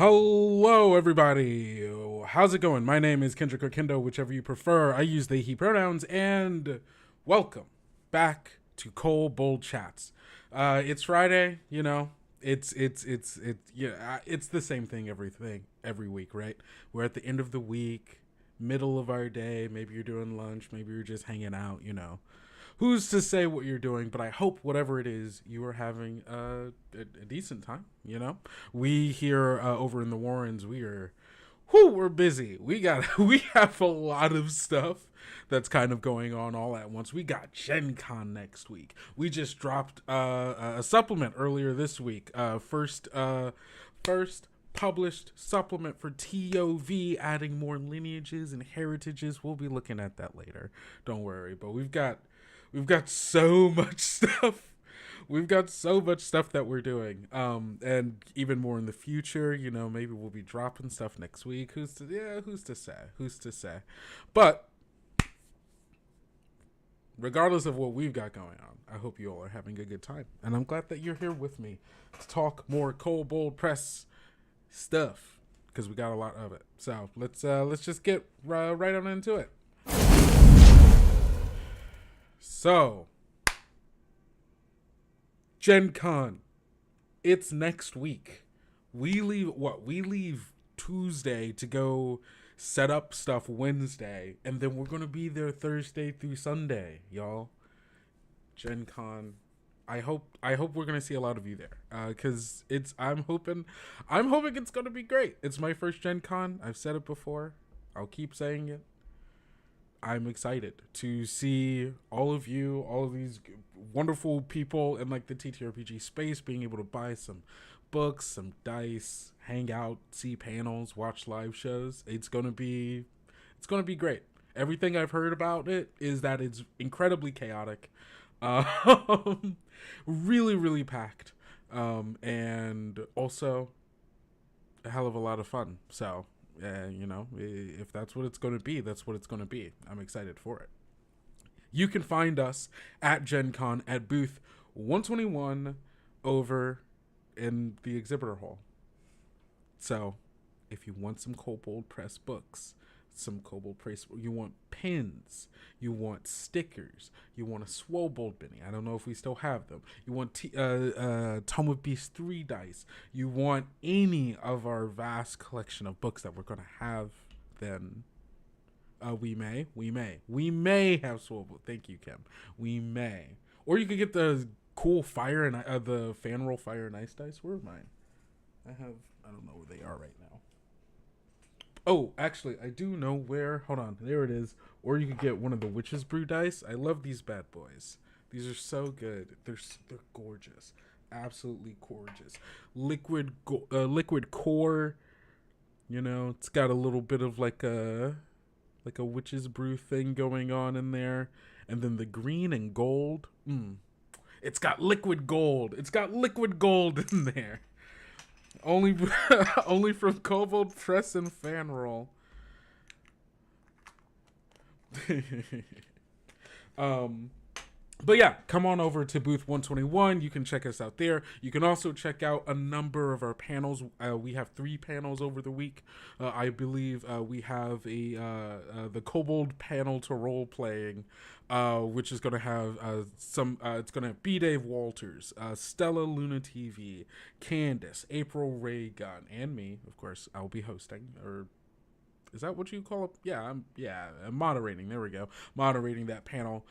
Hello, everybody. How's it going? My name is Kendrick or Kendo, whichever you prefer. I use they, he pronouns, and welcome back to Kobold Chats. It's Friday, you know. It's the same thing every week, right? We're at the end of the week, middle of our day. Maybe you're doing lunch, maybe you're just hanging out, you know. Who's to say what you're doing? But I hope whatever it is, you are having a decent time. You know, we here over in the Warrens, we're busy. We have a lot of stuff that's kind of going on all at once. We got Gen Con next week. We just dropped a supplement earlier this week. First published supplement for TOV, adding more lineages and heritages. We'll be looking at that later. Don't worry. But we've got so much stuff. We've got so much stuff that we're doing. And even more in the future, you know, maybe we'll be dropping stuff next week. Who's to say? But regardless of what we've got going on, I hope you all are having a good time. And I'm glad that you're here with me to talk more Kobold Press stuff, because we got a lot of it. So let's just get right on into it. So, Gen Con, it's next week. We leave Tuesday to go set up stuff Wednesday, and then we're gonna be there Thursday through Sunday, y'all. Gen Con, I hope we're gonna see a lot of you there, cause I'm hoping it's gonna be great. It's my first Gen Con. I've said it before. I'll keep saying it. I'm excited to see all of you, all of these wonderful people in like the ttrpg space, being able to buy some books, some dice, hang out, see panels, watch live shows. It's gonna be great. Everything I've heard about it is that it's incredibly chaotic, really, really packed, and also a hell of a lot of fun. So, you know, if that's what it's going to be, that's what it's going to be. I'm excited for it. You can find us at Gen Con at booth 121 over in the exhibitor hall. So if you want some Kobold Press books, some Kobold Press, you want pins, you want stickers, you want a Swobold Benny. I don't know if we still have them. You want Tome of Beast 3 dice. You want any of our vast collection of books that we're going to have, then we may have Swobold. Thank you, Kim. We may. Or you could get the cool fire and the fan roll fire and ice dice. Where are mine? I don't know where they are right now. Oh, actually, I do know where. Hold on. There it is. Or you could get one of the Witch's Brew dice. I love these bad boys. These are so good. They're gorgeous. Absolutely gorgeous. Liquid core. You know, it's got a little bit of like a Witch's Brew thing going on in there. And then the green and gold. It's got liquid gold. It's got liquid gold in there. Only from Kobold Press and Fan Roll. But yeah, come on over to booth 121. You can check us out there. You can also check out a number of our panels. We have 3 panels over the week. I believe we have the Kobold panel to role playing, which is going to have it's going to be Dave Walters, Stella Luna TV, Candace, April Ray Gunn, and me. Of course, I'll be hosting, or is that what you call it? Yeah, I'm moderating. There we go. Moderating that panel.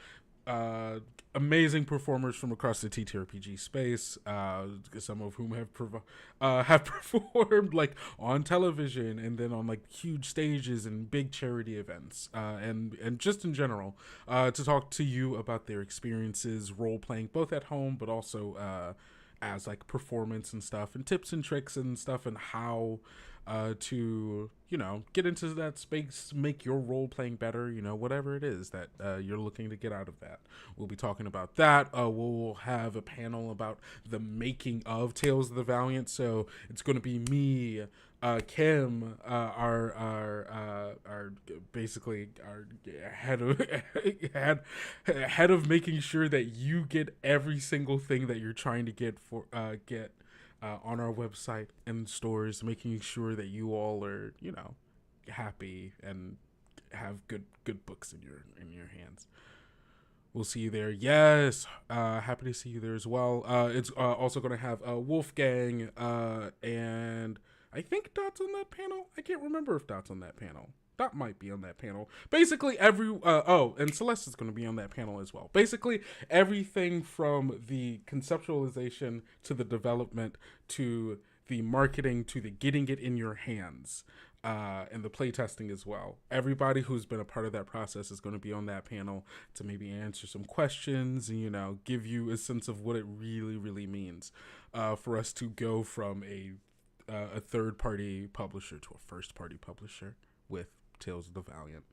Amazing performers from across the TTRPG space, some of whom have performed like on television and then on like huge stages and big charity events, and just in general, to talk to you about their experiences role playing both at home but also as like performance and stuff, and tips and tricks and stuff, and how to, you know, get into that space, make your role playing better, you know, whatever it is that you're looking to get out of that. We'll be talking about that. We'll have a panel about the making of Tales of the Valiant. So it's going to be me, Kim, our basically our head of making sure that you get every single thing that you're trying to get on our website and stores, making sure that you all are, happy and have good books in your hands. We'll see you there. Yes, happy to see you there as well. It's also going to have Wolfgang and I think Dot's on that panel. I can't remember if Dot's on that panel. Dot might be on that panel. Basically, and Celeste is going to be on that panel as well. Basically, everything from the conceptualization to the development to the marketing to the getting it in your hands. And the playtesting as well. Everybody who's been a part of that process is going to be on that panel to maybe answer some questions and, give you a sense of what it really, really means for us to go from a third-party publisher to a first-party publisher with Tales of the Valiant.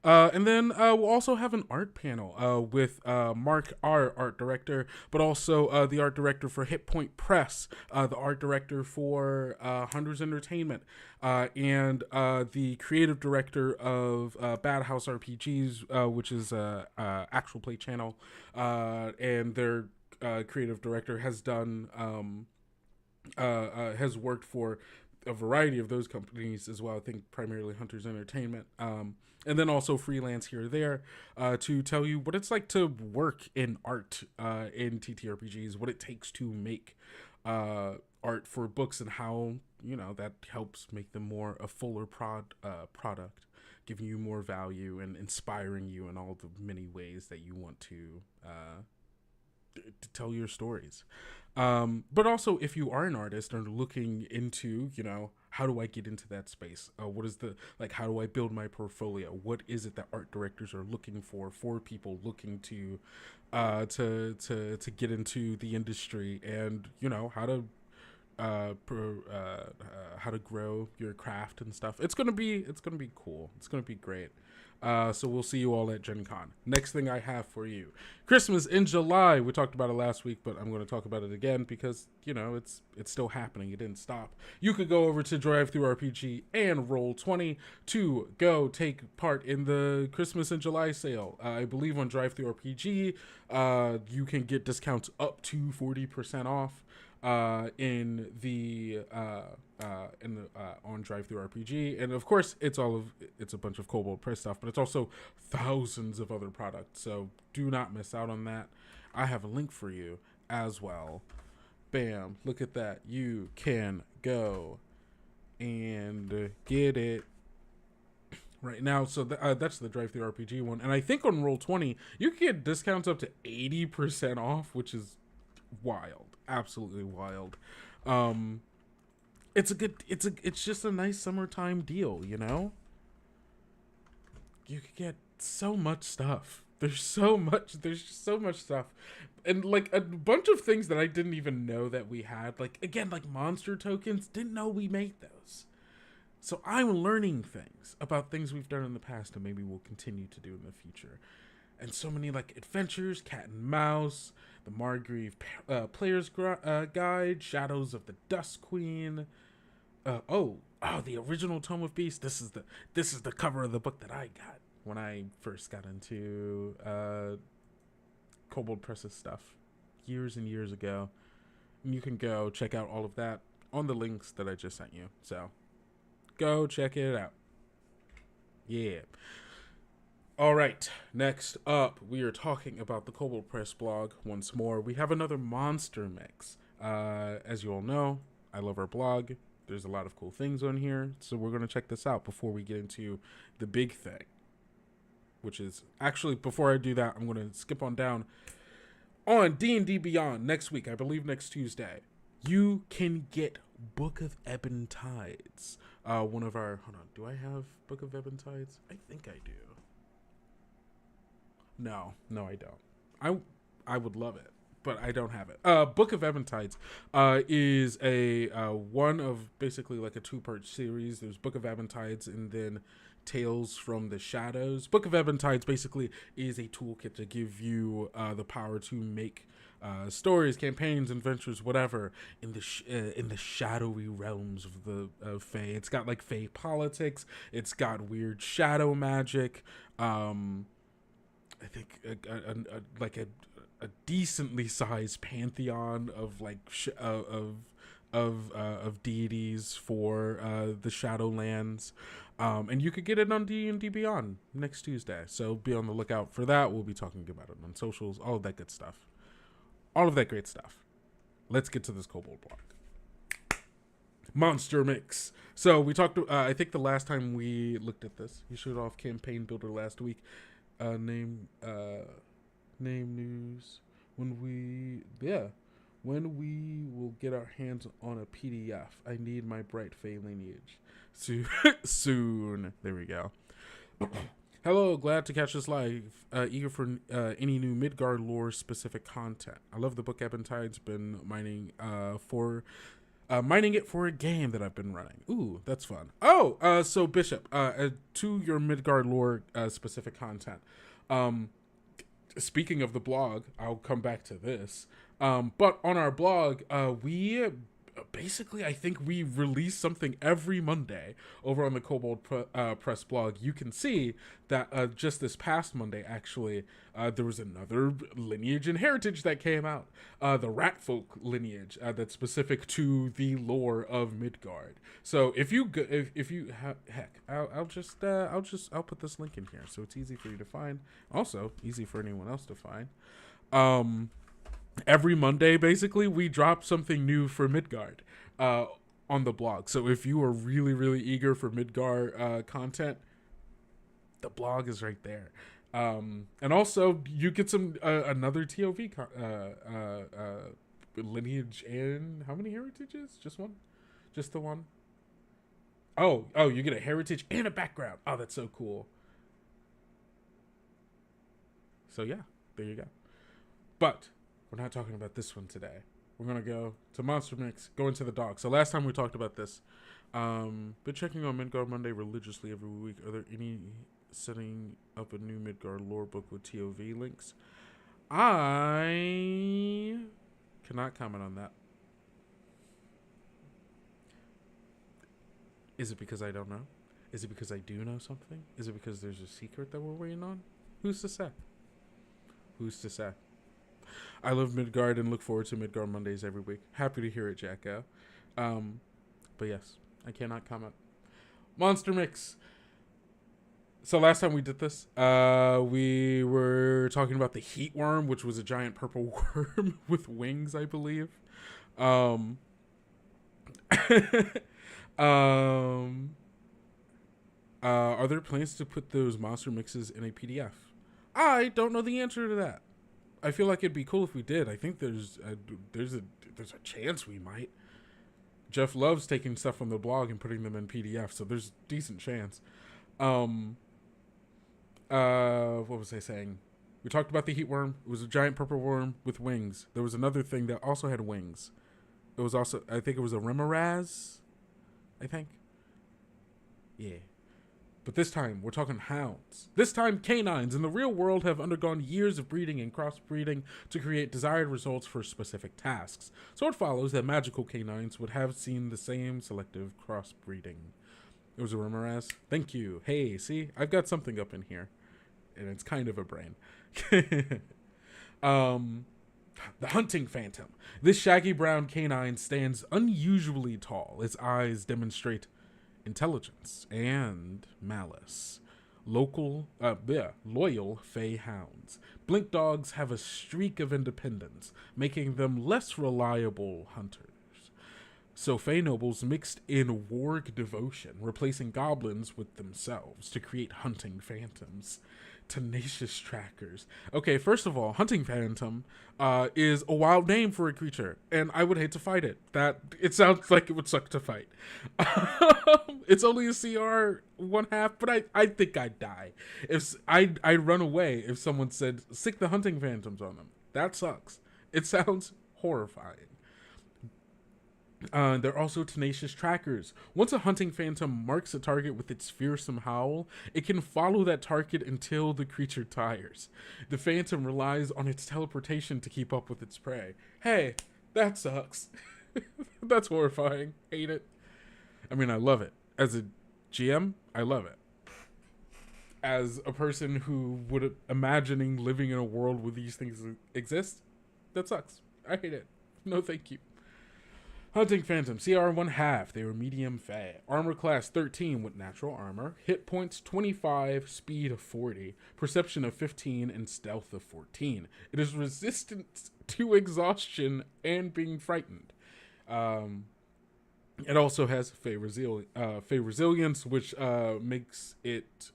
And then we'll also have an art panel with Mark, our art director, but also the art director for Hit Point Press, the art director for Hunters Entertainment, and the creative director of Bad House RPGs, which is a actual play channel, and their creative director has done has worked for a variety of those companies as well. I think primarily Hunters Entertainment, and then also freelance here or there to tell you what it's like to work in art in TTRPGs, what it takes to make art for books, and how that helps make them more a fuller product, giving you more value and inspiring you in all the many ways that you want to tell your stories. But also, if you are an artist and looking into, how do I get into that space? What is how do I build my portfolio? What is it that art directors are looking for people looking to get into the industry, and how to how to grow your craft and stuff. It's gonna be cool. It's gonna be great. So we'll see you all at Gen Con. Next thing I have for you, Christmas in July. We talked about it last week, but I'm going to talk about it again because it's still happening. It didn't stop. You could go over to DriveThruRPG and Roll20 to go take part in the Christmas in July sale. I believe on DriveThruRPG, you can get discounts up to 40% off. On DriveThruRPG, and of course it's a bunch of Kobold Press stuff, but it's also thousands of other products, so do not miss out on that. I have a link for you as well. Bam, look at that. You can go and get it right now. So that's the DriveThruRPG one, and I think on Roll20 you can get discounts up to 80% off, which is wild. Absolutely wild. It's just a nice summertime deal, You could get so much stuff. There's so much stuff. And a bunch of things that I didn't even know that we had. Again, monster tokens, didn't know we made those. So I'm learning things about things we've done in the past and maybe we'll continue to do in the future. And so many adventures, Cat and Mouse, the Margrave Player's Guide, Shadows of the Dust Queen. The original Tome of Beasts. This is the cover of the book that I got when I first got into Kobold Press's stuff years and years ago. And you can go check out all of that on the links that I just sent you. So go check it out. Yeah. All right, next up, we are talking about the Kobold Press blog once more. We have another monster mix. As you all know, I love our blog. There's a lot of cool things on here, so we're going to check this out before we get into the big thing, which is, actually, before I do that, I'm going to skip on down. On D&D Beyond, next week, I believe next Tuesday, you can get Book of Ebon Tides. One of our, hold on, do I have Book of Ebon Tides? I think I do. No, I don't. I would love it, but I don't have it. Book of Ebon Tides is a one of basically a two-part series. There's Book of Ebon Tides and then Tales from the Shadows. Book of Ebon Tides basically is a toolkit to give you the power to make stories, campaigns, adventures, whatever in the shadowy realms of the Fae. It's got Fae politics. It's got weird shadow magic. I think a decently sized pantheon of of deities for the Shadowlands. And you could get it on D&D Beyond next Tuesday. So be on the lookout for that. We'll be talking about it on socials, all of that good stuff. All of that great stuff. Let's get to this Kobold block. Monster Mix. So we talked, I think the last time we looked at this, you showed off Campaign Builder last week. Name news. When we will get our hands on a PDF. I need my Bright Fae lineage. Soon. There we go. Hello, glad to catch this live. Eager for any new Midgard lore specific content. I love the book Tide's been mining it for a game that I've been running. Ooh, that's fun. Oh, so Bishop, to your Midgard lore specific content. Speaking of the blog, I'll come back to this. But on our blog, we basically, I think we release something every Monday over on the Kobold Press blog. You can see that just this past Monday, actually, there was another lineage and heritage that came out. The Ratfolk lineage that's specific to the lore of Midgard. So if you I'll put this link in here so it's easy for you to find. Also easy for anyone else to find. Every Monday, basically, we drop something new for Midgard on the blog. So if you are really, really eager for Midgard content, the blog is right there. And also, you get some another TOV lineage and how many heritages? Just one? Just the one? Oh, you get a heritage and a background. Oh, that's so cool. So yeah, there you go. But we're not talking about this one today. We're going to go to Monster Mix, go into the dog. So last time we talked about this. Been checking on Midgard Monday religiously every week. Are there any setting up a new Midgard lore book with TOV links? I cannot comment on that. Is it because I don't know? Is it because I do know something? Is it because there's a secret that we're waiting on? Who's to say? Who's to say? I love Midgard and look forward to Midgard Mondays every week. Happy to hear it, Jacko. But yes, I cannot comment. Monster Mix. So last time we did this, we were talking about the heat worm, which was a giant purple worm with wings, I believe. Are there plans to put those monster mixes in a PDF? I don't know the answer to that. I feel like it'd be cool if we did. I think there's a chance we might. Jeff loves taking stuff from the blog and putting them in PDF, so there's a decent chance. What was I saying? We talked about the heat worm. It was a giant purple worm with wings. There was another thing that also had wings. It was also, I think it was a remoraz. I think. Yeah. But this time, we're talking hounds. This time, canines in the real world have undergone years of breeding and crossbreeding to create desired results for specific tasks. So it follows that magical canines would have seen the same selective crossbreeding. It was a remoraz. Thank you. Hey, see? I've got something up in here. And it's kind of a brain. The hunting phantom. This shaggy brown canine stands unusually tall. Its eyes demonstrate intelligence and malice. Loyal Fey hounds. Blink dogs have a streak of independence, making them less reliable hunters. So Fey nobles mixed in warg devotion, replacing goblins with themselves to create hunting phantoms. Tenacious trackers. Okay, first of all, hunting phantom is a wild name for a creature, and I would hate to fight it. It sounds like it would suck to fight. It's only a CR 1/2, but I think I'd die. I'd run away if someone said stick the hunting phantoms on them. That sucks. It sounds horrifying. They're also tenacious trackers. Once a hunting phantom marks a target with its fearsome howl, it can follow that target until the creature tires. The phantom relies on its teleportation to keep up with its prey. Hey, that sucks. That's horrifying. Hate it. I mean, I love it. As a GM, I love it. As a person who would imagining living in a world where these things exist, that sucks. I hate it. No, thank you. Hunting Phantom, CR 1/2. They were medium fat. Armor class 13 with natural armor. Hit points 25, speed of 40, perception of 15, and stealth of 14. It is resistant to exhaustion and being frightened. It also has Fey Resilience, which makes it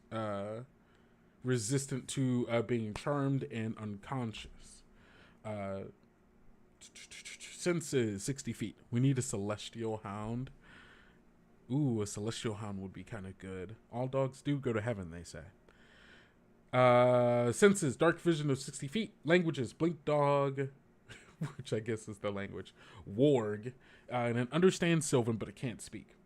resistant to being charmed and unconscious. Senses 60 feet. We need a celestial hound. Ooh, a celestial hound would be kind of good. All dogs do go to heaven, they say. Senses dark vision of 60 feet. Languages blink dog, which I guess is the language. Warg, and it understands Sylvan, but it can't speak.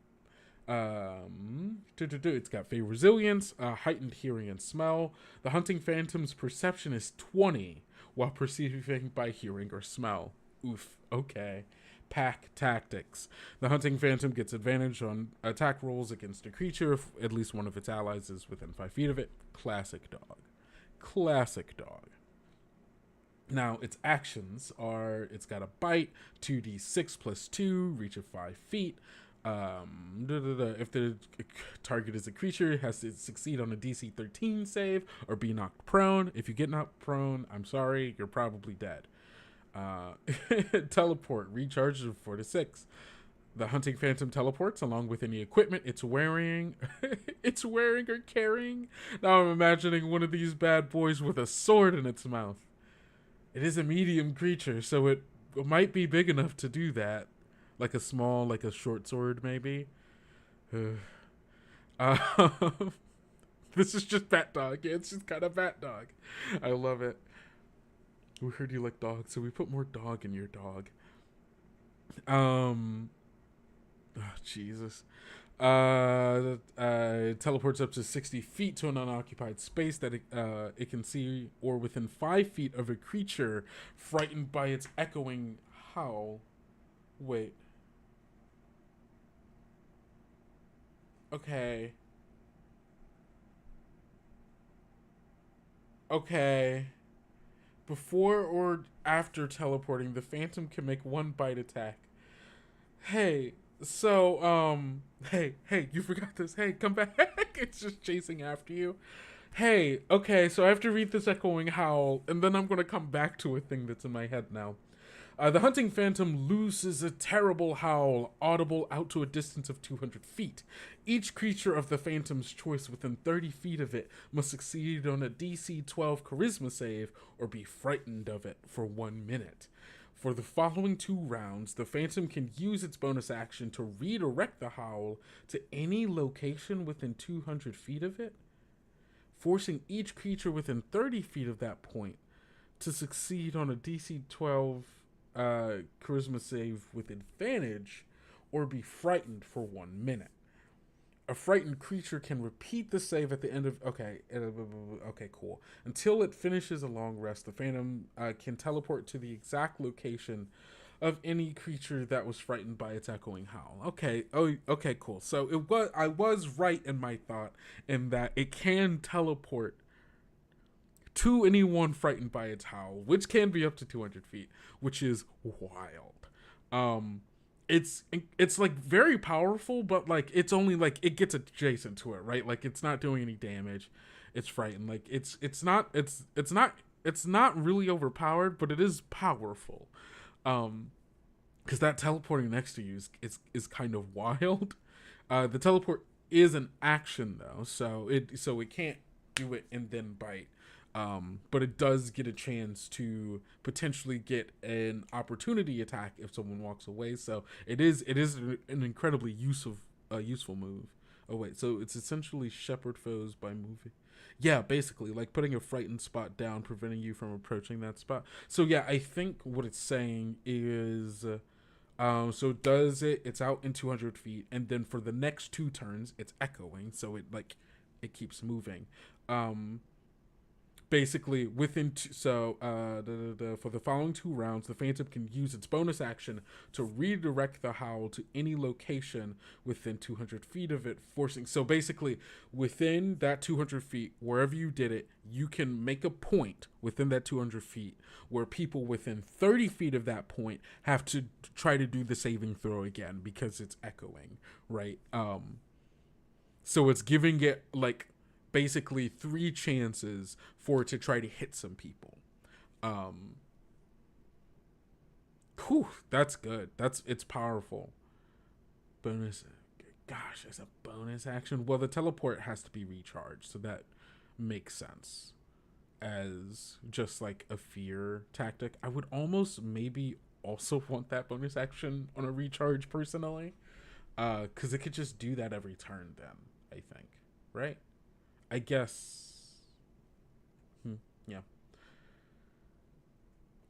It's got Fey Resilience, heightened hearing and smell. The Hunting Phantom's perception is 20, while perceiving by hearing or smell. Oof, okay. Pack tactics. The Hunting Phantom gets advantage on attack rolls against a creature if at least one of its allies is within 5 feet of it. Classic dog. Classic dog. Now, its actions are, it's got a bite, 2d6 plus 2, reach of 5 feet. If the target is a creature, it has to succeed on a DC 13 save or be knocked prone. If you get knocked prone, I'm sorry, you're probably dead. Teleport, recharges of 4 to 6. The Hunting Phantom teleports along with any equipment it's wearing. It's wearing or carrying. Now I'm imagining one of these bad boys with a sword in its mouth. It is a medium creature, so it might be big enough to do that. Like a small, like a short sword, maybe. This is just Bat Dog. Yeah, it's just kind of Bat Dog. I love it. We heard you like dogs, so we put more dog in your dog. Oh, Jesus. Teleports up to 60 feet to an unoccupied space that it can see, or within 5 feet of a creature frightened by its echoing howl. Wait. Okay. Okay. Before or after teleporting, the Phantom can make one bite attack. Hey, so, hey, you forgot this. Hey, come back. It's just chasing after you. Hey, okay, so I have to read this echoing howl, and then I'm going to come back to a thing that's in my head now. The Hunting Phantom looses a terrible howl, audible out to a distance of 200 feet. Each creature of the Phantom's choice within 30 feet of it must succeed on a DC 12 Charisma save or be frightened of it for 1 minute. For the following 2 rounds, the Phantom can use its bonus action to redirect the howl to any location within 200 feet of it, forcing each creature within 30 feet of that point to succeed on a DC 12 charisma save with advantage or be frightened for 1 minute. A frightened creature can repeat the save at the end of okay, cool. Until it finishes a long rest, the Phantom can teleport to the exact location of any creature that was frightened by its echoing howl. Okay, cool. So I was right in my thought in that it can teleport to anyone frightened by its howl, which can be up to 200 feet, which is wild. It's like very powerful, but like it's only like it gets adjacent to it, right? Like it's not doing any damage. It's frightened. Like it's not really overpowered, but it is powerful. Because that teleporting next to you is kind of wild. The teleport is an action though, so it can't do it and then bite. But it does get a chance to potentially get an opportunity attack if someone walks away. So it is an incredibly useful move. Oh wait, so it's essentially shepherd foes by moving. Yeah, basically like putting a frightened spot down, preventing you from approaching that spot. So yeah, I think what it's saying is, so it does it. It's out in 200 feet, and then for the next 2 turns, it's echoing. So it keeps moving. Basically, for the following 2 rounds, the Phantom can use its bonus action to redirect the howl to any location within 200 feet of it, forcing. So basically, within that 200 feet, wherever you did it, you can make a point within that 200 feet where people within 30 feet of that point have to try to do the saving throw again because it's echoing, right? So it's giving it like basically 3 chances for it to try to hit some people. That's good. It's powerful. Bonus, gosh, as a bonus action. Well, the teleport has to be recharged, so that makes sense as just like a fear tactic. I would almost maybe also want that bonus action on a recharge personally, because it could just do that every turn. Then I think, right? I guess. Yeah.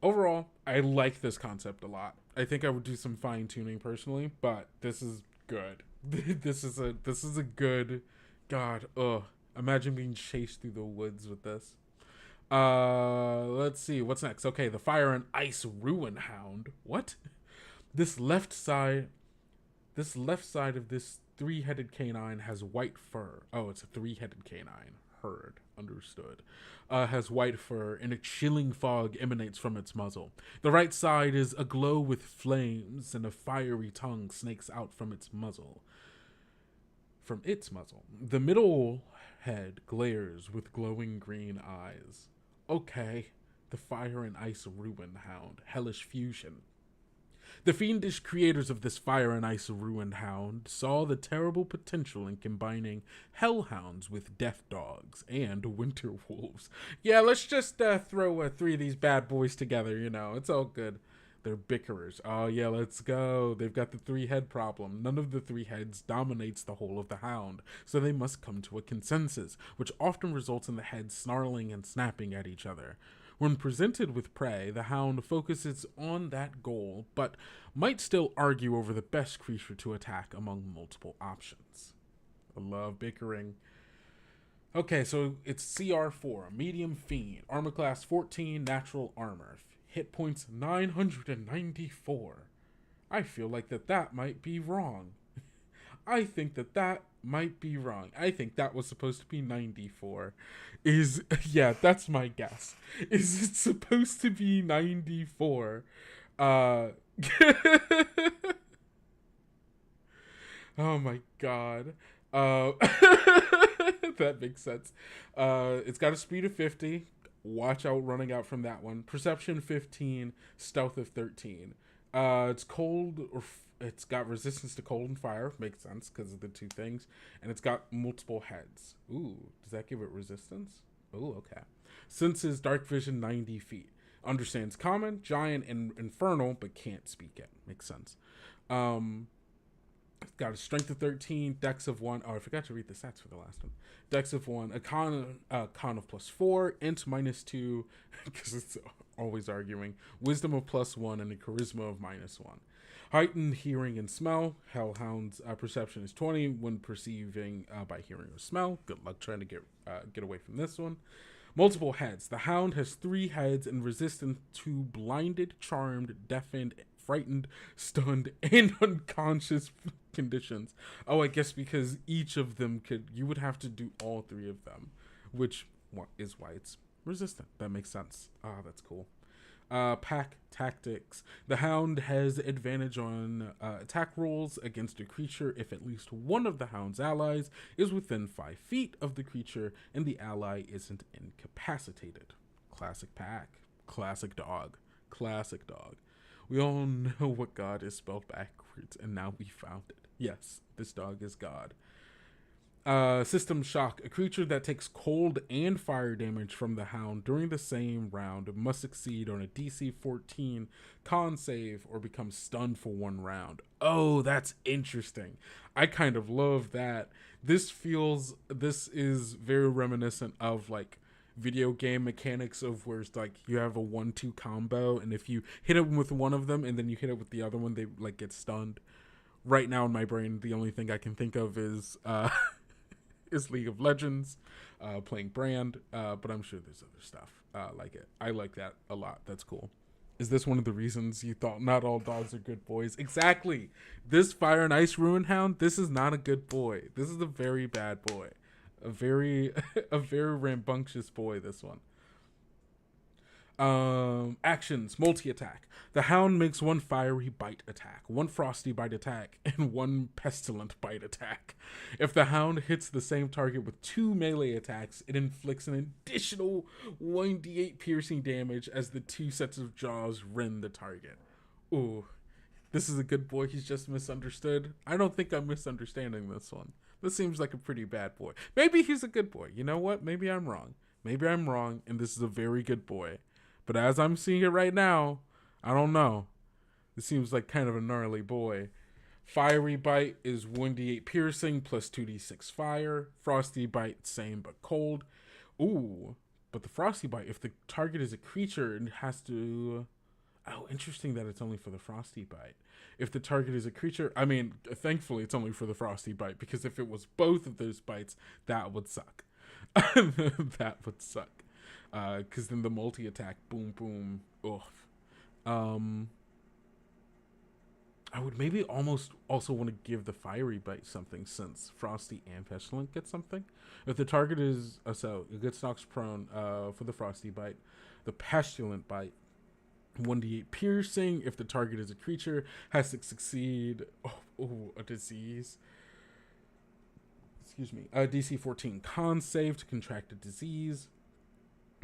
Overall, I like this concept a lot. I think I would do some fine tuning personally, but this is good. this is a good. God, imagine being chased through the woods with this. Let's see what's next. Okay, the Fire and Ice Ruin Hound. What? This left side of this 3-headed canine has white fur. Oh, it's a 3-headed canine. Heard. Understood. Has white fur, and a chilling fog emanates from its muzzle. The right side is aglow with flames, and a fiery tongue snakes out from its muzzle. The middle head glares with glowing green eyes. Okay, the Fire and Ice Ruin Hound. Hellish fusion. The fiendish creators of this Fire and Ice Ruined Hound saw the terrible potential in combining hellhounds with death dogs and winter wolves. Yeah, let's just throw 3 of these bad boys together, it's all good. They're bickerers. Oh yeah, let's go. They've got the 3-head problem. None of the 3 heads dominates the whole of the hound, so they must come to a consensus, which often results in the heads snarling and snapping at each other. When presented with prey, the hound focuses on that goal, but might still argue over the best creature to attack among multiple options. I love bickering. Okay, so it's CR4, medium fiend, armor class 14, natural armor, hit points 994. I feel like that might be wrong. I think that might be wrong. I think that was supposed to be 94. Yeah, that's my guess. Is it supposed to be 94? Oh my god. That makes sense. It's got a speed of 50. Watch out running out from that one. Perception 15, stealth of 13. It's cold, or it's got resistance to cold and fire. Makes sense because of the 2 things. And it's got multiple heads. Ooh, does that give it resistance? Ooh, okay. Senses dark vision 90 feet. Understands common, giant, and infernal, but can't speak it. Makes sense. It's got a strength of 13, dex of 1. Oh, I forgot to read the stats for the last one. Dex of 1, a con of +4, int -2, because it's always arguing. Wisdom of +1, and a charisma of -1. Heightened hearing and smell. Hellhound's perception is 20 when perceiving by hearing or smell. Good luck trying to get away from this one. Multiple heads. The hound has 3 heads and resistant to blinded, charmed, deafened, frightened, stunned, and unconscious conditions. Oh, I guess because each of them you would have to do all 3 of them, which is why it's resistant. That makes sense. Ah, that's cool. Pack tactics. The hound has advantage on attack rolls against a creature if at least one of the hound's allies is within 5 feet of the creature and the ally isn't incapacitated. Classic pack. Classic dog. Classic dog. We all know what God is spelled backwards, and now we found it. Yes, this dog is God. System shock. A creature that takes cold and fire damage from the hound during the same round must succeed on a DC 14 con save or become stunned for 1 round. Oh, that's interesting. I kind of love that. This is very reminiscent of like video game mechanics of where it's like you have a 1-2 combo, and if you hit it with one of them and then you hit it with the other one, they like get stunned. Right now in my brain, the only thing I can think of is League of Legends. playing Brand, but I'm sure there's other stuff like it. I like that a lot. That's cool. Is this one of the reasons you thought not all dogs are good boys? Exactly. This Fire and Ice Ruin Hound, this is not a good boy. This is a very bad boy. A very a very rambunctious boy, this one. Actions, multi-attack. The Hound makes one fiery bite attack, one frosty bite attack, and one pestilent bite attack. If the Hound hits the same target with 2 melee attacks, it inflicts an additional 1d8 piercing damage as the 2 sets of jaws rend the target. Ooh, this is a good boy. He's just misunderstood. I don't think I'm misunderstanding this one. This seems like a pretty bad boy. Maybe he's a good boy. You know what? Maybe I'm wrong. Maybe I'm wrong, and this is a very good boy. But as I'm seeing it right now, I don't know. This seems like kind of a gnarly boy. Fiery Bite is 1d8 piercing plus 2d6 fire. Frosty Bite, same but cold. Ooh, but the Frosty Bite, if the target is a creature, it has to... Oh, interesting that it's only for the Frosty Bite. If the target is a creature... I mean, thankfully it's only for the Frosty Bite, because if it was both of those bites, that would suck. That would suck. Because then the multi-attack, boom, boom, ugh. I would maybe almost also want to give the Fiery Bite something, since Frosty and Pestilent get something. If the target is, so it gets knocked prone for the Frosty Bite. The Pestilent Bite, 1d8 piercing. If the target is a creature, has to succeed, a disease. Excuse me, a DC 14 con save to contract a disease.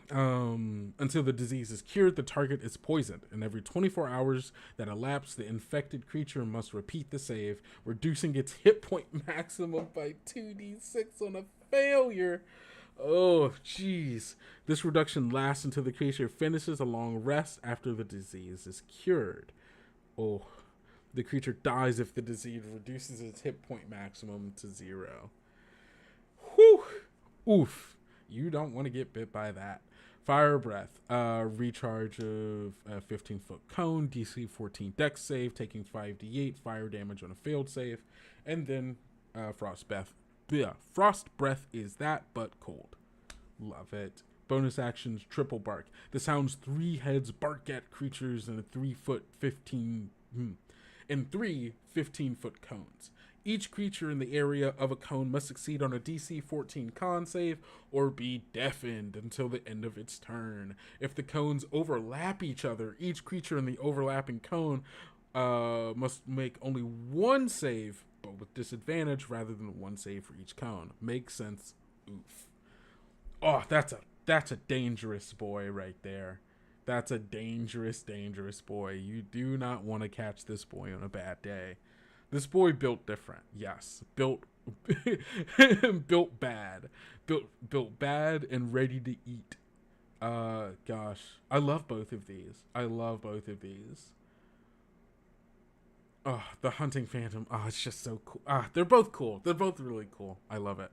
Until the disease is cured, the target is poisoned, and every 24 hours that elapse, the infected creature must repeat the save, reducing its hit point maximum by 2d6 on a failure. Oh, jeez. This reduction lasts until the creature finishes a long rest after the disease is cured. Oh, the creature dies if the disease reduces its hit point maximum to 0. Whew. Oof. You don't want to get bit by that. Fire Breath, recharge of a 15-foot cone, DC 14 dex save, taking 5d8 fire damage on a failed save, and then Frost Breath. Yeah, Frost Breath is that, but cold. Love it. Bonus actions, Triple Bark. This Hound's 3 heads bark at creatures in a 3 15-foot cones. Each creature in the area of a cone must succeed on a DC 14 con save or be deafened until the end of its turn. If the cones overlap each other, each creature in the overlapping cone must make only 1 save, but with disadvantage rather than 1 save for each cone. Makes sense. Oof. Oh, that's a dangerous boy right there. That's a dangerous, dangerous boy. You do not want to catch this boy on a bad day. This boy built different, yes. Built bad. Built bad and ready to eat. Gosh. I love both of these. Oh, the Hunting Phantom. Oh, it's just so cool. They're both cool. They're both really cool. I love it.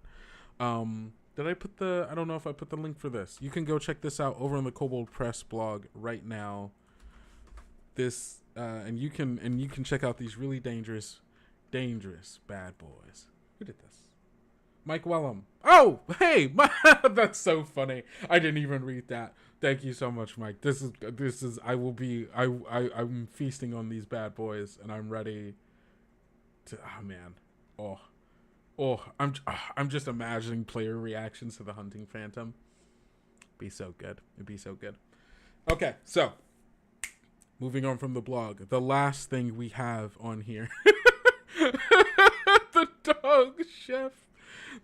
Did I put I don't know if I put the link for this. You can go check this out over on the Kobold Press blog right now. This, and you can check out these really dangerous bad boys. Who did this? Mike Wellham. Oh, hey, that's so funny. I didn't even read that. Thank you so much, Mike. This is. I'm feasting on these bad boys, and I'm ready to. Oh man. I'm just imagining player reactions to the Hunting Phantom. Be so good. It'd be so good. Okay, so moving on from the blog, the last thing we have on here. The dog chef.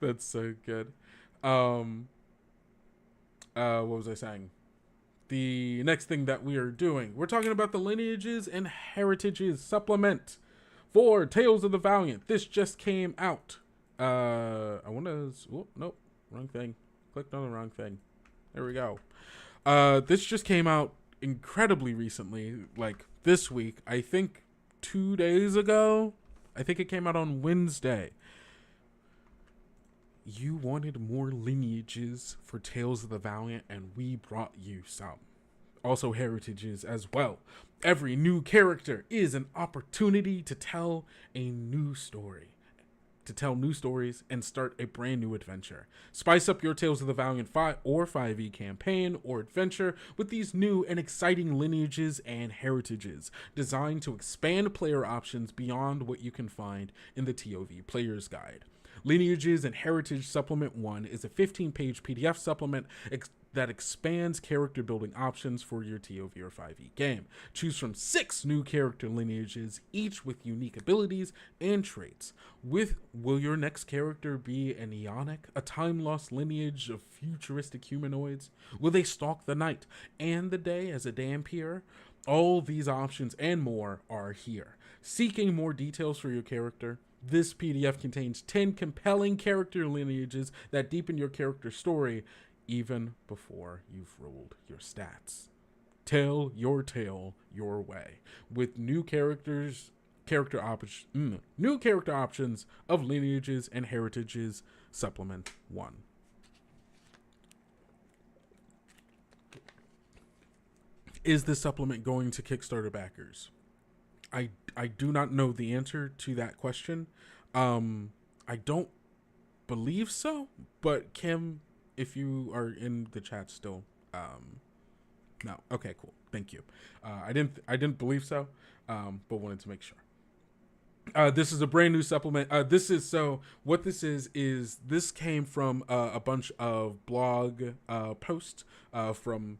That's so good. What was I saying? The next thing that we are doing, we're talking about the Lineages and Heritages supplement for Tales of the Valiant. This just came out. I want to... Oh, nope. Wrong thing. Clicked on the wrong thing. There we go. This just came out incredibly recently. Like, this week. I think 2 days ago. I think it came out on Wednesday. You wanted more lineages for Tales of the Valiant, and we brought you some. Also heritages as well. Every new character is an opportunity to tell a new story. to tell new stories and start a brand new adventure. Spice up your Tales of the Valiant 5 or 5e campaign or adventure with these new and exciting lineages and heritages designed to expand player options beyond what you can find in the TOV Player's Guide. Lineages and Heritage Supplement 1 is a 15-page PDF supplement that expands character building options for your TOV or 5e game. Choose from 6 new character lineages, each with unique abilities and traits. Will your next character be an Eonic, a time-lost lineage of futuristic humanoids? Will they stalk the night and the day as a Dampier? All these options and more are here. Seeking more details for your character? This PDF contains 10 compelling character lineages that deepen your character story even before you've rolled your stats. Tell your tale your way with new character options of Lineages and Heritages Supplement 1. Is this supplement going to Kickstarter backers? I do not know the answer to that question. I don't believe so, but Kim, if you are in the chat still, no. Okay, cool. Thank you. I didn't believe so, but wanted to make sure. This is a brand new supplement. What this is this came from a bunch of blog posts from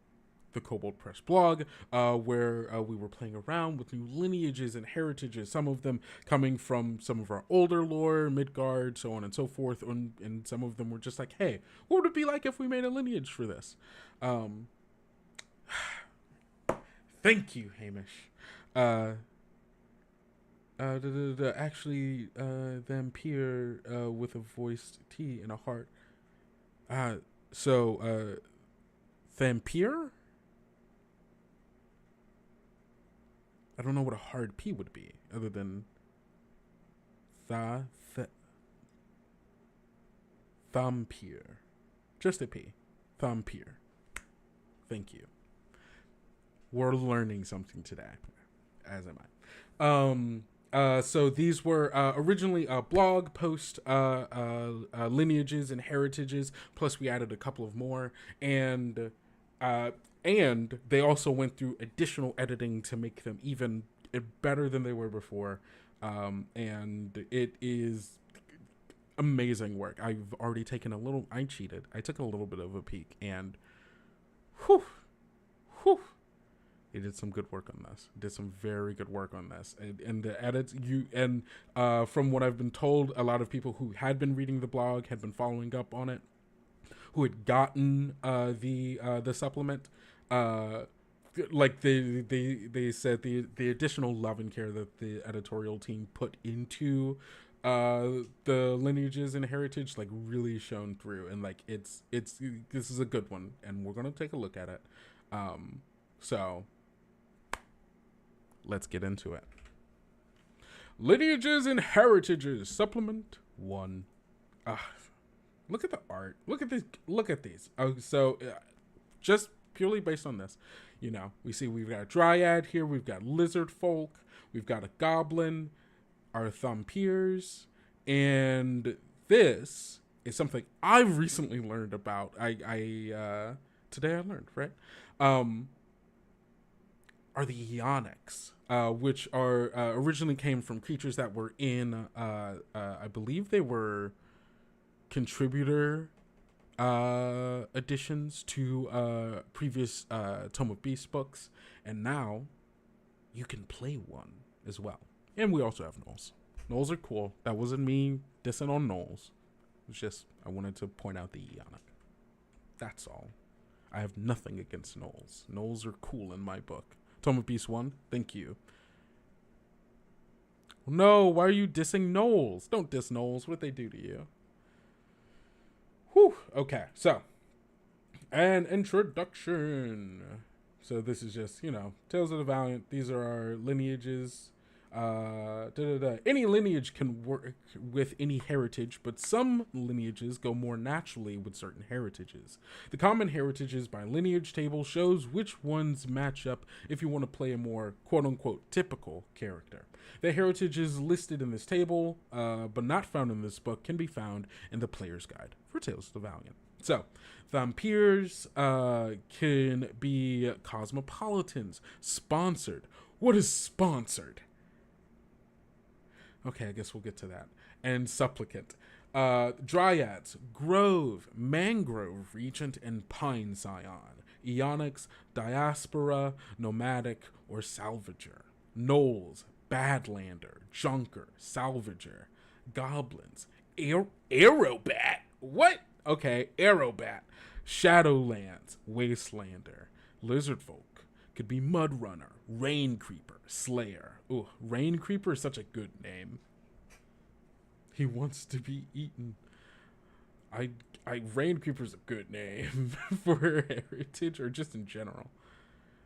the Kobold Press blog, where we were playing around with new lineages and heritages, some of them coming from some of our older lore, Midgard, so on and so forth, and some of them were just like, hey, what would it be like if we made a lineage for this? Thank you, Hamish. Actually, Vampire with a voiced T and a heart. Vampire? I don't know what a hard P would be, other than Vampire. Just a P. Vampire. Thank you. We're learning something today, as am I. So these were originally a blog post, lineages and heritages, plus we added a couple of more, and they also went through additional editing to make them even better than they were before. And it is amazing work. I've already taken I cheated. I took a little bit of a peek, and they did some good work on this. Did some very good work on this. And the edits, from what I've been told, a lot of people who had been reading the blog had been following up on it, who had gotten the supplement, like they said the additional love and care that the editorial team put into the lineages and heritage like really shone through, and like it's this is a good one, and we're gonna take a look at it. So let's get into it. Lineages and Heritages Supplement 1. Look at the art. Look at this. Look at these. Just purely based on this, we've got a dryad here. We've got lizard folk. We've got a goblin. Our Thumpiers, and this is something I've recently learned about. Today I learned, right? Are the Eonics, which are originally came from creatures that were in I believe they were contributor additions to previous Tome of Beasts books, and now you can play one as well. And we also have gnolls. Gnolls are cool. That wasn't me dissing on gnolls. It's just I wanted to point out the Eonic. That's all. I have nothing against gnolls. Gnolls are cool in my book. Tome of Beasts 1, thank you. No, why are you dissing gnolls? Don't diss gnolls. What did they do to you? Whew. Okay, so an introduction. So this is just, Tales of the Valiant. These are our lineages. Any lineage can work with any heritage, but some lineages go more naturally with certain heritages. The common heritages by lineage table shows which ones match up if you want to play a more quote-unquote typical character. The heritages listed in this table, but not found in this book, can be found in the Player's Guide for Tales of the Valiant. So, vampires can be cosmopolitans, sponsored. What is sponsored? Okay, I guess we'll get to that. And supplicant. Dryads, grove, mangrove, regent, and pine scion. Eonics, diaspora, nomadic, or salvager. Gnolls, badlander, junker, salvager. Goblins, aerobat. What? Okay, aerobat. Shadowlands, wastelander. Lizardfolk could be mudrunner, rain creeper, slayer. Ooh, rain creeper is such a good name. He wants to be eaten. Rain creeper's a good name for heritage or just in general.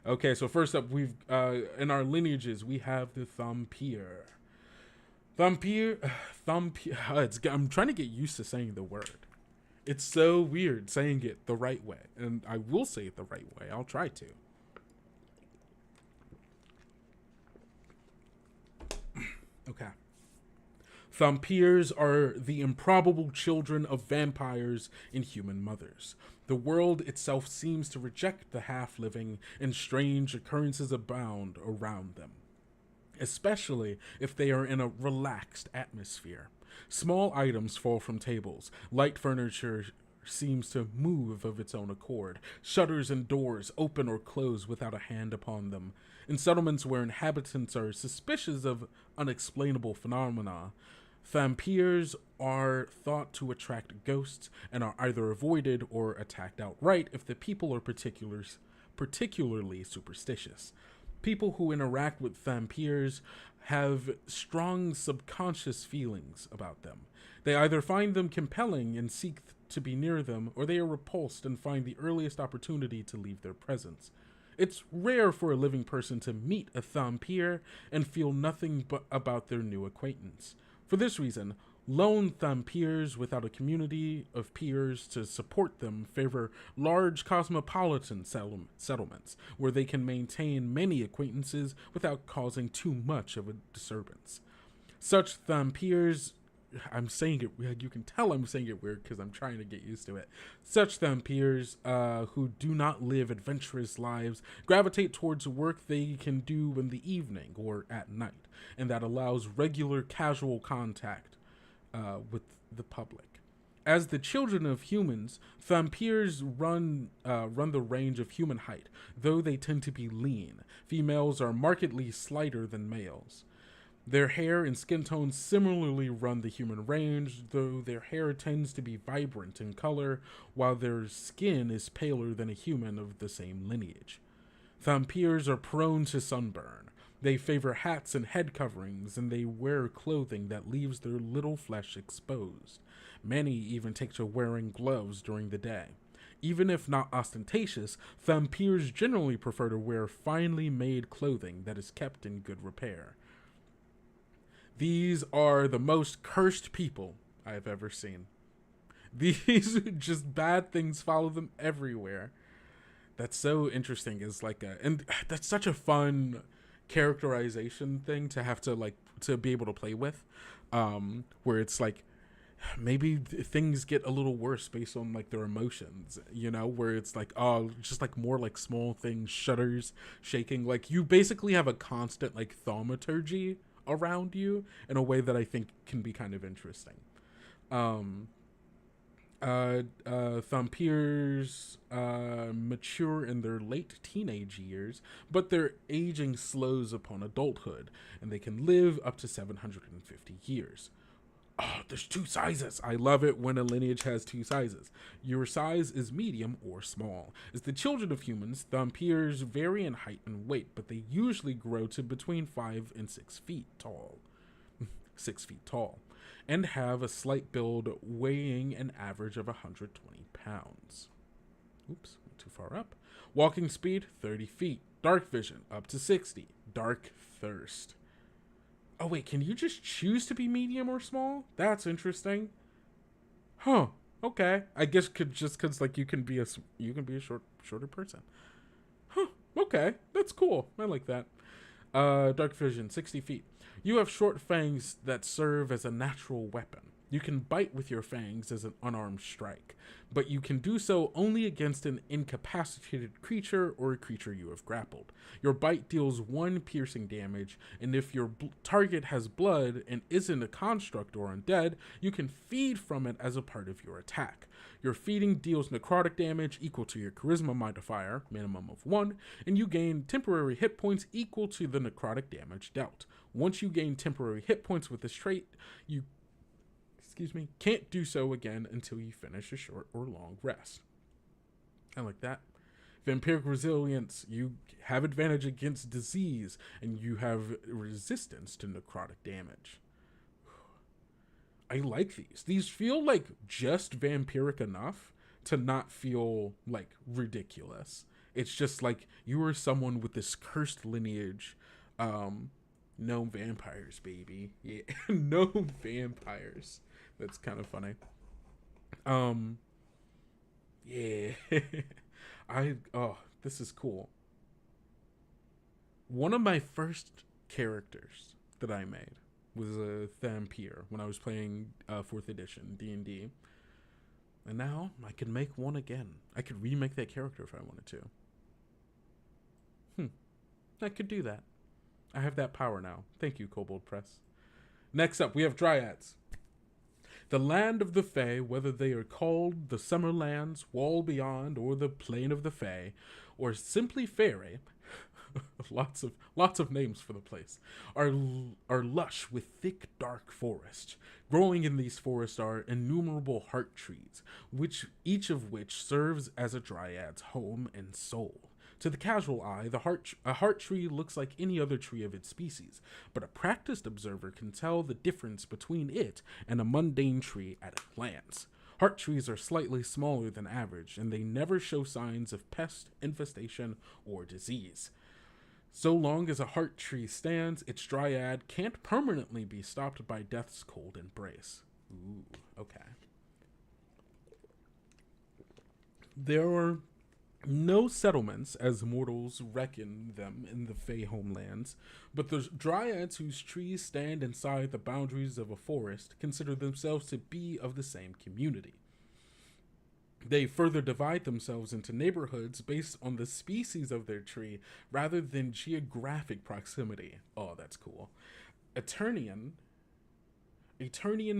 Okay, so first up, we've in our lineages we have the Thampir. Thampir. I'm trying to get used to saying the word. It's so weird saying it the right way, and I will say it the right way. I'll try to. Okay. Thampirs are the improbable children of vampires and human mothers. The world itself seems to reject the half-living, and strange occurrences abound around them, especially if they are in a relaxed atmosphere. Small items fall from tables. Light furniture seems to move of its own accord. Shutters and doors open or close without a hand upon them. In settlements where inhabitants are suspicious of unexplainable phenomena, Thampirs are thought to attract ghosts and are either avoided or attacked outright if the people are particularly superstitious. People who interact with Thampirs have strong subconscious feelings about them. They either find them compelling and seek to be near them, or they are repulsed and find the earliest opportunity to leave their presence. It's rare for a living person to meet a Thampir and feel nothing but about their new acquaintance. For this reason, lone Thampirs without a community of peers to support them favor large cosmopolitan settlements where they can maintain many acquaintances without causing too much of a disturbance. Such Thampirs, I'm saying it, you can tell I'm saying it weird because I'm trying to get used to it. Such Thampirs who do not live adventurous lives gravitate towards work they can do in the evening or at night, and that allows regular casual contact with the public. As the children of humans, Thampirs run the range of human height, though they tend to be lean. Females are markedly slighter than males. Their hair and skin tones similarly run the human range, though their hair tends to be vibrant in color, while their skin is paler than a human of the same lineage. Thampirs are prone to sunburn. They favor hats and head coverings, and they wear clothing that leaves their little flesh exposed. Many even take to wearing gloves during the day. Even if not ostentatious, Thampirs generally prefer to wear finely made clothing that is kept in good repair. These are the most cursed people I have ever seen. These just bad things follow them everywhere. That's so interesting. And that's such a fun characterization thing to have to be able to play with, where it's like maybe things get a little worse based on their emotions, where it's just more small things, shutters shaking, you basically have a constant thaumaturgy around you in a way that I think can be kind of interesting. Thampirs mature in their late teenage years, but their aging slows upon adulthood, and they can live up to 750 years. Oh, there's two sizes. I love it when a lineage has two sizes. Your size is medium or small. As the children of humans, Thampirs vary in height and weight, but they usually grow to between 5 and 6 feet tall. 6 feet tall. And have a slight build weighing an average of 120 pounds. Oops, went too far up. Walking speed, 30 feet. Dark vision, up to 60. Dark thirst. Oh wait, can you just choose to be medium or small? That's interesting. Huh. Okay. I guess just cuz like you can be a shorter person. Huh. Okay. That's cool. I like that. Dark vision, 60 feet. You have short fangs that serve as a natural weapon. You can bite with your fangs as an unarmed strike, but you can do so only against an incapacitated creature or a creature you have grappled. Your bite deals 1 piercing damage, and if your target has blood and isn't a construct or undead, you can feed from it as a part of your attack. Your feeding deals necrotic damage equal to your charisma modifier, minimum of 1, and you gain temporary hit points equal to the necrotic damage dealt. Once you gain temporary hit points with this trait, you can't do so again until you finish a short or long rest. I like that. Vampiric resilience, you have advantage against disease, and you have resistance to necrotic damage. I like these. These feel like just vampiric enough to not feel like ridiculous. It's just like you are someone with this cursed lineage. No vampires, baby. Yeah, no vampires. That's kind of funny. Yeah. This is cool. One of my first characters that I made was a vampire when I was playing 4th edition D&D. And now I can make one again. I could remake that character if I wanted to. I could do that. I have that power now. Thank you, Kobold Press. Next up, we have Dryads. The land of the Fae, whether they are called the Summerlands, Wall Beyond, or the Plain of the Fae, or simply Fairy, lots of names for the place, are lush with thick, dark forest. Growing in these forests are innumerable heart trees, each of which serves as a Dryad's home and soul. To the casual eye, a heart tree looks like any other tree of its species, but a practiced observer can tell the difference between it and a mundane tree at a glance. Heart trees are slightly smaller than average, and they never show signs of pest, infestation, or disease. So long as a heart tree stands, its dryad can't permanently be stopped by death's cold embrace. Ooh, okay. There are no settlements, as mortals reckon them in the Fey homelands, but the dryads whose trees stand inside the boundaries of a forest consider themselves to be of the same community. They further divide themselves into neighborhoods based on the species of their tree rather than geographic proximity. Oh, that's cool. Eternian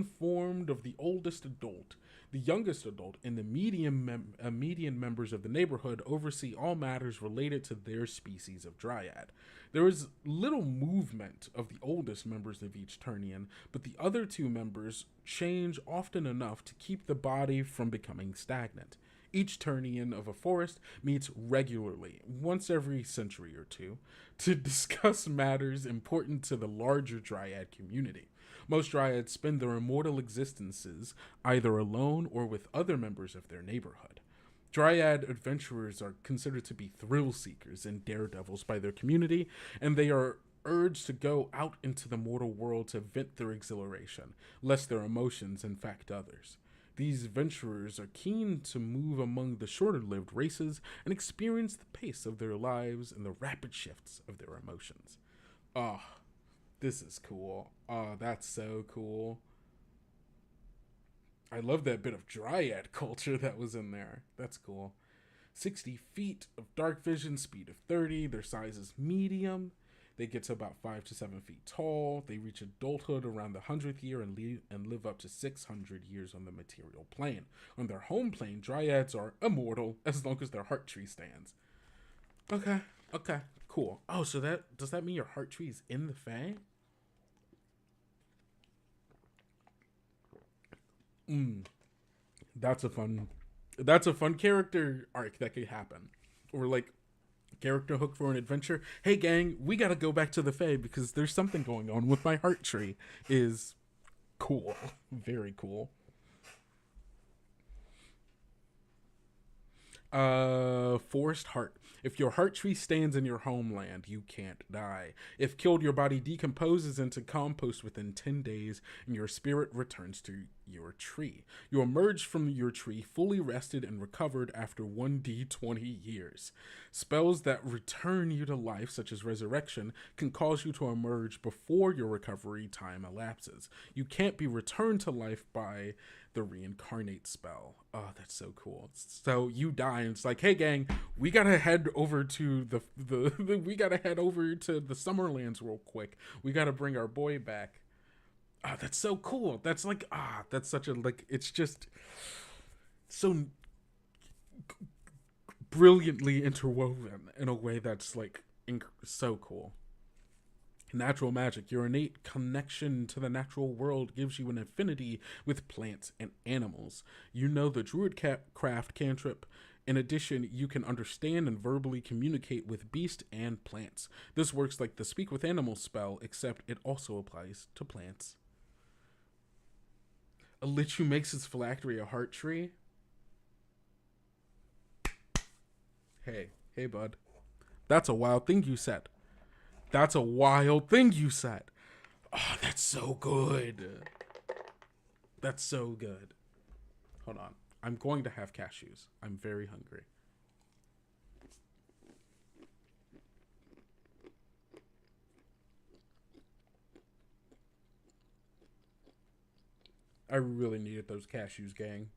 formed of the oldest adult, the youngest adult, and the median members of the neighborhood oversee all matters related to their species of dryad. There is little movement of the oldest members of each Turnian, but the other 2 members change often enough to keep the body from becoming stagnant. Each Turnian of a forest meets regularly, once every century or 2, to discuss matters important to the larger dryad community. Most dryads spend their immortal existences either alone or with other members of their neighborhood. Dryad adventurers are considered to be thrill seekers and daredevils by their community, and they are urged to go out into the mortal world to vent their exhilaration, lest their emotions infect others. These adventurers are keen to move among the shorter-lived races and experience the pace of their lives and the rapid shifts of their emotions. Oh, this is cool. Oh, that's so cool. I love that bit of dryad culture that was in there. That's cool. 60 feet of dark vision, speed of 30. Their size is medium. They get to about 5 to 7 feet tall. They reach adulthood around the 100th year and live up to 600 years on the material plane. On their home plane, dryads are immortal as long as their heart tree stands. Okay, cool. Oh, so does that mean your heart tree is in the Fae? That's a fun character arc that could happen. Or like character hook for an adventure. Hey gang, we gotta go back to the Fae because there's something going on with my heart tree. Is cool. Very cool. Forest Heart. If your heart tree stands in your homeland, you can't die. If killed, your body decomposes into compost within 10 days, and your spirit returns to your tree. You emerge from your tree fully rested and recovered after 1d20 years. Spells that return you to life, such as resurrection, can cause you to emerge before your recovery time elapses. You can't be returned to life by the reincarnate spell. Oh, that's so cool. So you die and it's like, hey gang, we gotta head over to we gotta head over to the Summerlands real quick. We gotta bring our boy back. Ah, that's so cool. That's like, that's such a, like, it's just so brilliantly interwoven in a way that's like so cool. Natural magic. Your innate connection to the natural world gives you an affinity with plants and animals. You know the druid craft cantrip. In addition, you can understand and verbally communicate with beasts and plants. This works like the Speak with Animals spell, except it also applies to plants. A lich who makes his phylactery a heart tree. Hey bud. That's a wild thing you said. That's a wild thing you said. Oh, that's so good. That's so good. Hold on. I'm going to have cashews. I'm very hungry. I really needed those cashews, gang.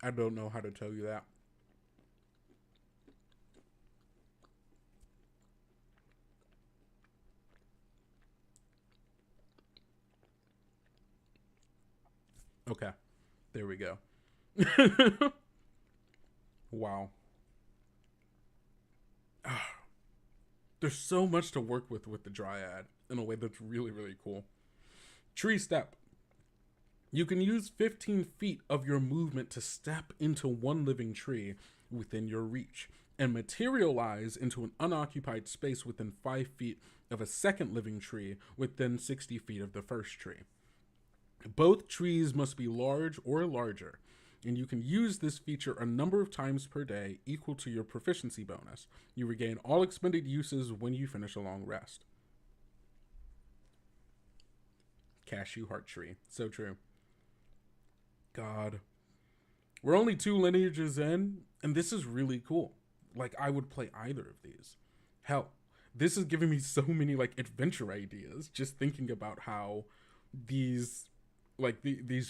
I don't know how to tell you that. Okay, there we go. Wow. There's so much to work with the dryad in a way that's really, really cool. Tree step. You can use 15 feet of your movement to step into one living tree within your reach and materialize into an unoccupied space within 5 feet of a second living tree within 60 feet of the first tree. Both trees must be large or larger, and you can use this feature a number of times per day equal to your proficiency bonus. You regain all expended uses when you finish a long rest. Cashew heart tree. So true. God. We're only 2 lineages in, and this is really cool. Like, I would play either of these. Hell, this is giving me so many, like, adventure ideas, just thinking about how these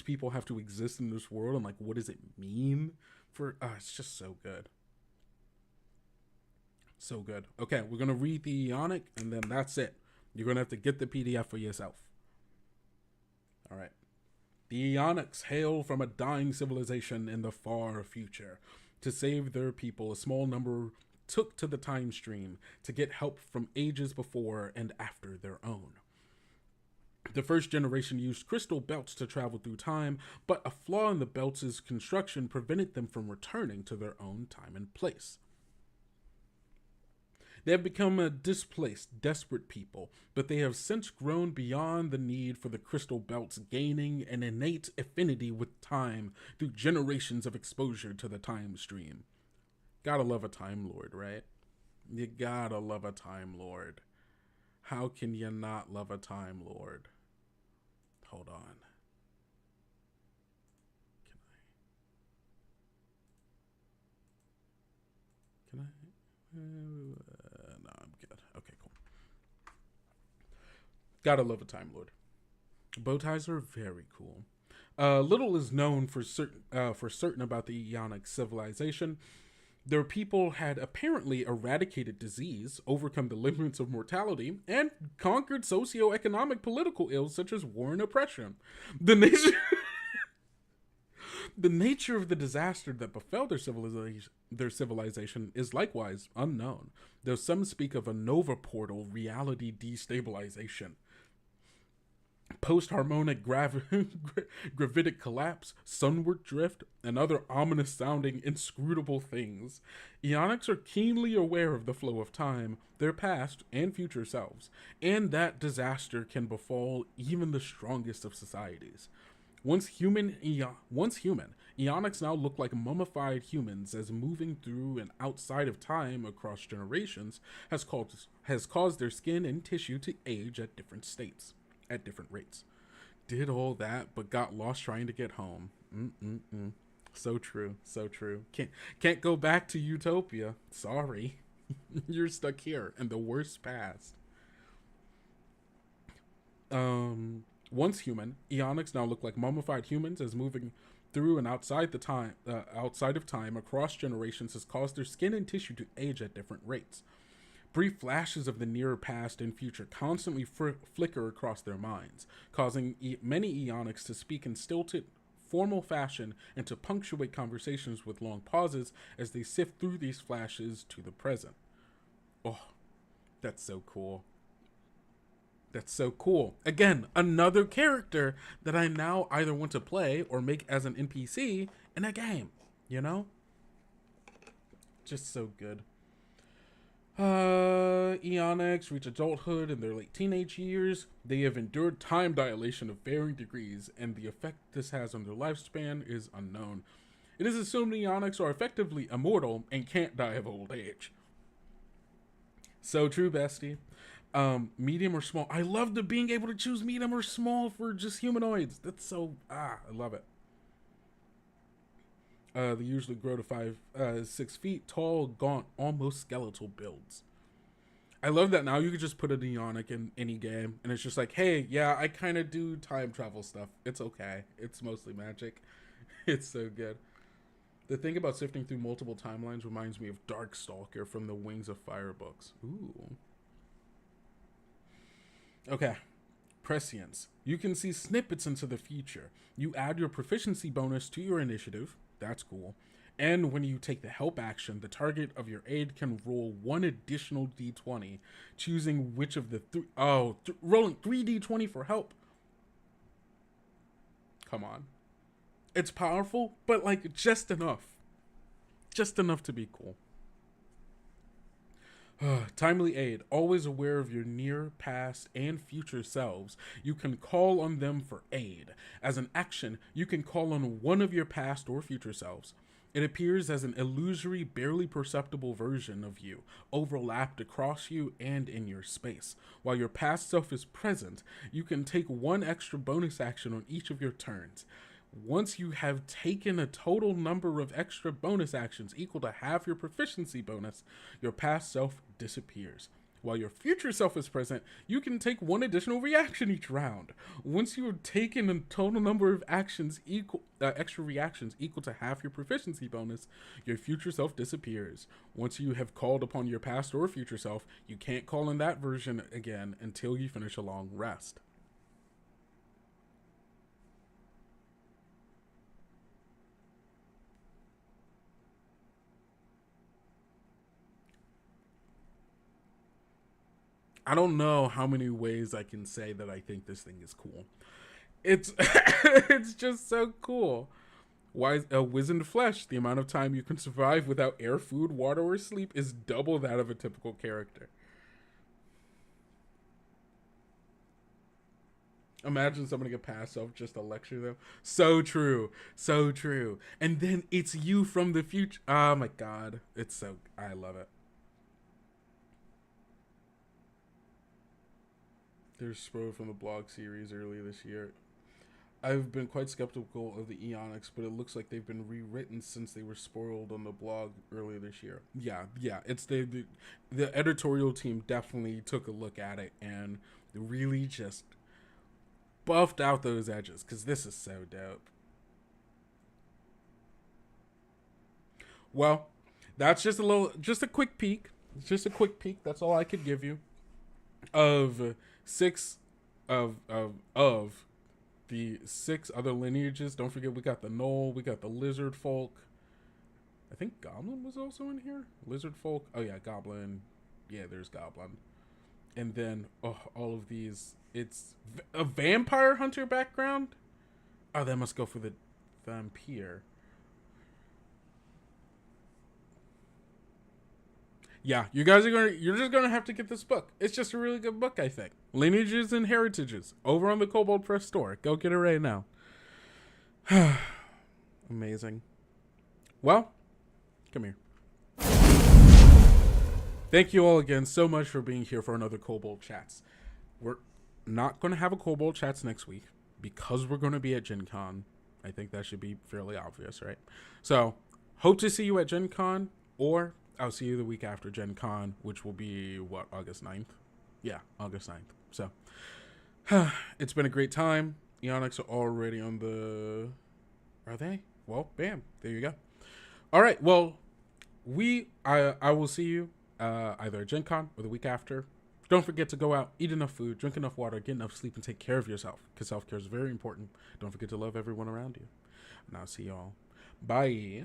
people have to exist in this world and like what does it mean for it's just so good. So good. Okay, we're gonna read the Ionic and then that's it. You're gonna have to get the PDF for yourself. All right. The Ionics hail from a dying civilization in the far future. To save their people, a small number took to the time stream to get help from ages before and after their own. The first generation used crystal belts to travel through time, but a flaw in the belts' construction prevented them from returning to their own time and place. They have become a displaced, desperate people, but they have since grown beyond the need for the crystal belts, gaining an innate affinity with time through generations of exposure to the time stream. Gotta love a Time Lord, right? You gotta love a Time Lord. How can you not love a Time Lord? Hold on. Can I? No, I'm good. Okay, cool. Gotta love a Time Lord. Bow ties are very cool. Little is known for certain about the Ionic civilization. Their people had apparently eradicated disease, overcome the limits of mortality, and conquered socio-economic political ills such as war and oppression. The nature of the disaster that befell their civilization is likewise unknown, though some speak of a Nova Portal reality destabilization. Post-harmonic gravitic collapse, sunward drift, and other ominous-sounding, inscrutable things. Ionics are keenly aware of the flow of time, their past and future selves, and that disaster can befall even the strongest of societies. Once human, Eonics now look like mummified humans, as moving through and outside of time across generations has caused their skin and tissue to age at different rates. Did all that, but got lost trying to get home. So true, so true. Can't go back to Utopia. Sorry. You're stuck here in the worst past. Once human, Eonics now look like mummified humans, as moving through and outside of time across generations has caused their skin and tissue to age at different rates. Brief flashes of the nearer past and future constantly flicker across their minds, causing many Eonics to speak in stilted, formal fashion and to punctuate conversations with long pauses as they sift through these flashes to the present. Oh, that's so cool. That's so cool. Again, another character that I now either want to play or make as an NPC in a game, you know? Just so good. Eonics reach adulthood in their late teenage years. They have endured time dilation of varying degrees, and the effect this has on their lifespan is unknown. It is assumed Eonics are effectively immortal and can't die of old age. So true, bestie. Medium or small. I love the being able to choose medium or small for just humanoids. That's so, I love it. They usually grow to 6 feet tall, gaunt, almost skeletal builds. I love that now you can just put an Eonic in any game, and it's just like, hey, yeah, I kind of do time travel stuff. It's okay. It's mostly magic. It's so good. The thing about sifting through multiple timelines reminds me of Darkstalker from the Wings of Fire books. Ooh. Okay, prescience. You can see snippets into the future. You add your proficiency bonus to your initiative. That's cool. And when you take the help action, the target of your aid can roll one additional d20, choosing which of the rolling 3d20 for help. Come on. It's powerful, but like just enough. Just enough to be cool. Timely aid. Always aware of your near, past, and future selves, you can call on them for aid. As an action, you can call on one of your past or future selves. It appears as an illusory, barely perceptible version of you, overlapped across you and in your space. While your past self is present, you can take one extra bonus action on each of your turns. Once you have taken a total number of extra bonus actions equal to half your proficiency bonus, your past self disappears. While your future self is present, you can take one additional reaction each round. Once you have taken a total number of extra reactions equal to half your proficiency bonus, your future self disappears. Once you have called upon your past or future self, you can't call on that version again until you finish a long rest. I don't know how many ways I can say that I think this thing is cool. It's it's just so cool. Why a wizened flesh? The amount of time you can survive without air, food, water, or sleep is double that of a typical character. Imagine somebody could pass off just a lecture though. So true. So true. And then it's you from the future. Oh my god. I love it. There's Spro from the blog series earlier this year. I've been quite skeptical of the Eonics, but it looks like they've been rewritten since they were spoiled on the blog earlier this year. Yeah. It's the editorial team definitely took a look at it and really just buffed out those edges, because this is so dope. Well, that's just a quick peek. It's just a quick peek. That's all I could give you of six of the 6 other lineages. Don't forget, we got the Knoll, we got the Lizard Folk. I think Goblin was also in here. Lizard Folk. Oh yeah, Goblin. Yeah, there's Goblin. And then all of these. It's a vampire hunter background. Oh, that must go for the vampire. Yeah, you're just gonna have to get this book. It's just a really good book, I think. Lineages and Heritages over on the Kobold Press store. Go get it right now. Amazing. Well, come here. Thank you all again so much for being here for another Kobold Chats. We're not going to have a Kobold Chats next week because we're going to be at Gen Con. I think that should be fairly obvious, right? So, hope to see you at Gen Con, or I'll see you the week after Gen Con, which will be, what, August 9th? Yeah, August 9th. So, it's been a great time. Eonics are already on the... Are they? Well, bam. There you go. All right. Well, I will see you either at Gen Con or the week after. Don't forget to go out, eat enough food, drink enough water, get enough sleep, and take care of yourself, because self-care is very important. Don't forget to love everyone around you. And I'll see y'all. Bye.